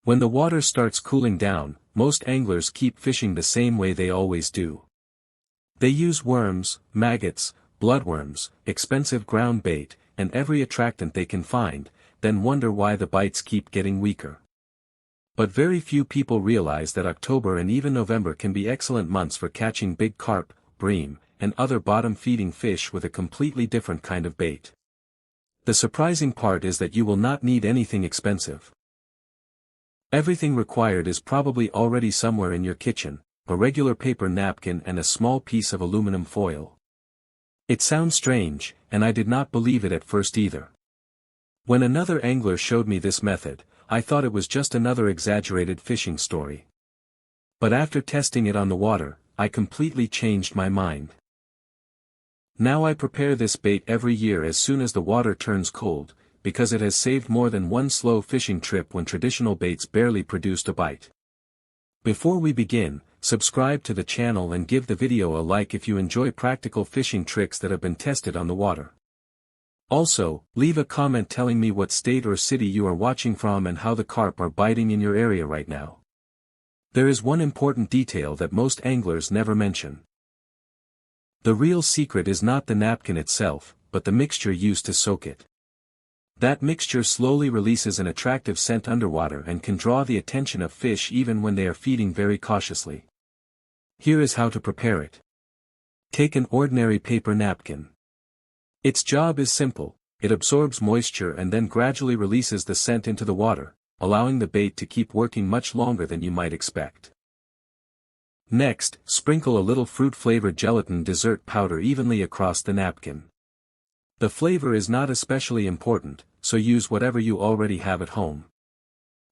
When the water starts cooling down, most anglers keep fishing the same way they always do. They use worms, maggots, bloodworms, expensive ground bait, and every attractant they can find, then wonder why the bites keep getting weaker. But very few people realize that October and even November can be excellent months for catching big carp, bream, and other bottom-feeding fish with a completely different kind of bait. The surprising part is that you will not need anything expensive. Everything required is probably already somewhere in your kitchen, a regular paper napkin and a small piece of aluminum foil. It sounds strange, and I did not believe it at first either. When another angler showed me this method, I thought it was just another exaggerated fishing story. But after testing it on the water, I completely changed my mind. Now I prepare this bait every year as soon as the water turns cold, because it has saved more than one slow fishing trip when traditional baits barely produced a bite. Before we begin, subscribe to the channel and give the video a like if you enjoy practical fishing tricks that have been tested on the water. Also, leave a comment telling me what state or city you are watching from and how the carp are biting in your area right now. There is one important detail that most anglers never mention. The real secret is not the napkin itself, but the mixture used to soak it. That mixture slowly releases an attractive scent underwater and can draw the attention of fish even when they are feeding very cautiously. Here is how to prepare it. Take an ordinary paper napkin. Its job is simple: it absorbs moisture and then gradually releases the scent into the water, allowing the bait to keep working much longer than you might expect. Next, sprinkle a little fruit-flavored gelatin dessert powder evenly across the napkin. The flavor is not especially important, so use whatever you already have at home.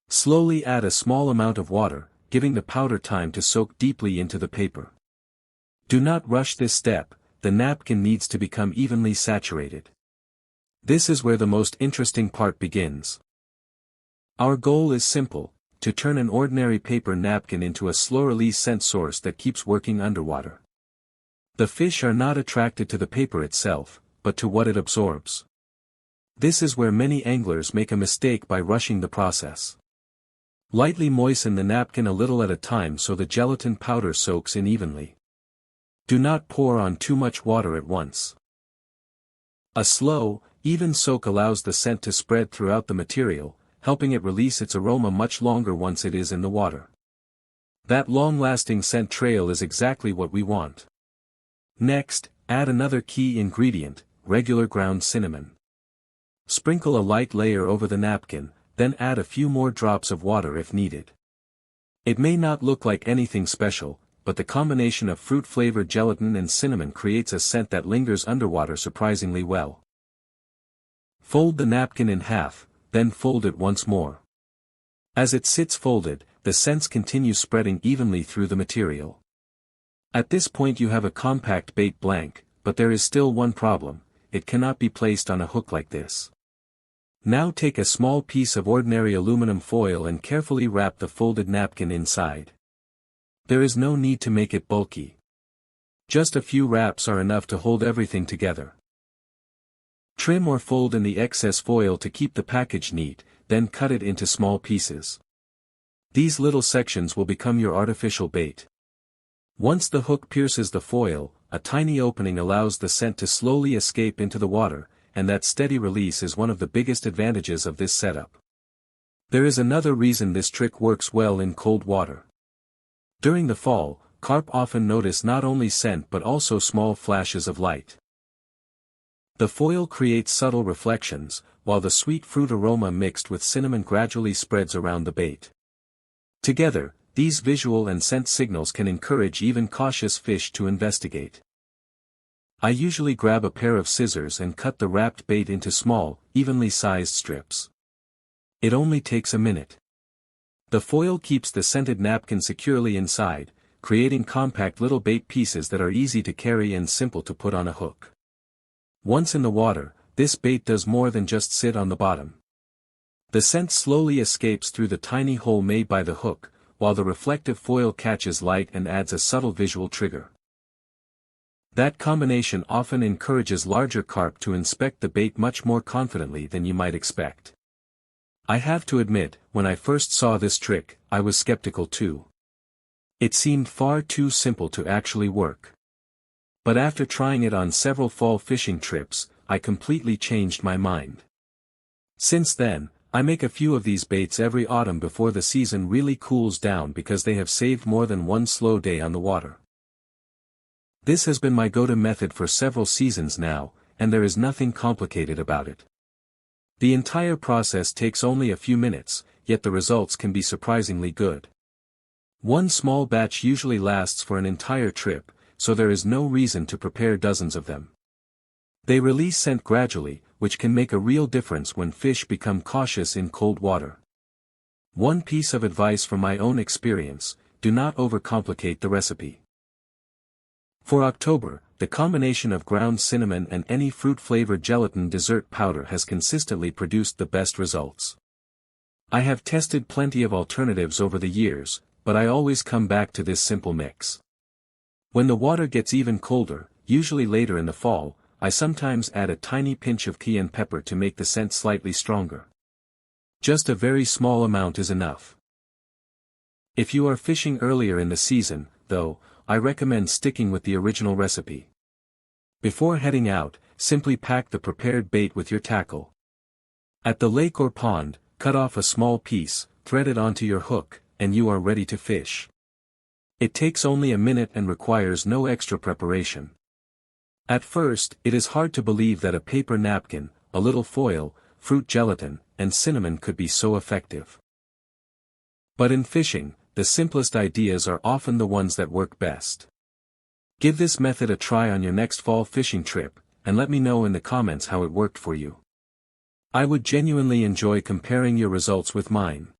Slowly add a small amount of water, giving the powder time to soak deeply into the paper. Do not rush this step, the napkin needs to become evenly saturated. This is where the most interesting part begins. Our goal is simple: to turn an ordinary paper napkin into a slow-release scent source that keeps working underwater. The fish are not attracted to the paper itself, but to what it absorbs. This is where many anglers make a mistake by rushing the process. Lightly moisten the napkin a little at a time so the gelatin powder soaks in evenly. Do not pour on too much water at once. A slow, even soak allows the scent to spread throughout the material, helping it release its aroma much longer once it is in the water. That long-lasting scent trail is exactly what we want. Next, add another key ingredient: regular ground cinnamon. Sprinkle a light layer over the napkin, then add a few more drops of water if needed. It may not look like anything special, but the combination of fruit-flavored gelatin and cinnamon creates a scent that lingers underwater surprisingly well. Fold the napkin in half, then fold it once more. As it sits folded, the scents continue spreading evenly through the material. At this point you have a compact bait blank, but there is still one problem: it cannot be placed on a hook like this. Now take a small piece of ordinary aluminum foil and carefully wrap the folded napkin inside. There is no need to make it bulky. Just a few wraps are enough to hold everything together. Trim or fold in the excess foil to keep the package neat, then cut it into small pieces. These little sections will become your artificial bait. Once the hook pierces the foil, a tiny opening allows the scent to slowly escape into the water, and that steady release is one of the biggest advantages of this setup. There is another reason this trick works well in cold water. During the fall, carp often notice not only scent but also small flashes of light. The foil creates subtle reflections, while the sweet fruit aroma mixed with cinnamon gradually spreads around the bait. Together, these visual and scent signals can encourage even cautious fish to investigate. I usually grab a pair of scissors and cut the wrapped bait into small, evenly sized strips. It only takes a minute. The foil keeps the scented napkin securely inside, creating compact little bait pieces that are easy to carry and simple to put on a hook. Once in the water, this bait does more than just sit on the bottom. The scent slowly escapes through the tiny hole made by the hook, while the reflective foil catches light and adds a subtle visual trigger. That combination often encourages larger carp to inspect the bait much more confidently than you might expect. I have to admit, when I first saw this trick, I was skeptical too. It seemed far too simple to actually work. But after trying it on several fall fishing trips, I completely changed my mind. Since then, I make a few of these baits every autumn before the season really cools down because they have saved more than one slow day on the water. This has been my go-to method for several seasons now, and there is nothing complicated about it. The entire process takes only a few minutes, yet the results can be surprisingly good. One small batch usually lasts for an entire trip, so there is no reason to prepare dozens of them. They release scent gradually, which can make a real difference when fish become cautious in cold water. One piece of advice from my own experience: do not overcomplicate the recipe. For October, the combination of ground cinnamon and any fruit-flavored gelatin dessert powder has consistently produced the best results. I have tested plenty of alternatives over the years, but I always come back to this simple mix. When the water gets even colder, usually later in the fall, I sometimes add a tiny pinch of cayenne pepper to make the scent slightly stronger. Just a very small amount is enough. If you are fishing earlier in the season, though, I recommend sticking with the original recipe. Before heading out, simply pack the prepared bait with your tackle. At the lake or pond, cut off a small piece, thread it onto your hook, and you are ready to fish. It takes only a minute and requires no extra preparation. At first, it is hard to believe that a paper napkin, a little foil, fruit gelatin, and cinnamon could be so effective. But in fishing, the simplest ideas are often the ones that work best. Give this method a try on your next fall fishing trip, and let me know in the comments how it worked for you. I would genuinely enjoy comparing your results with mine.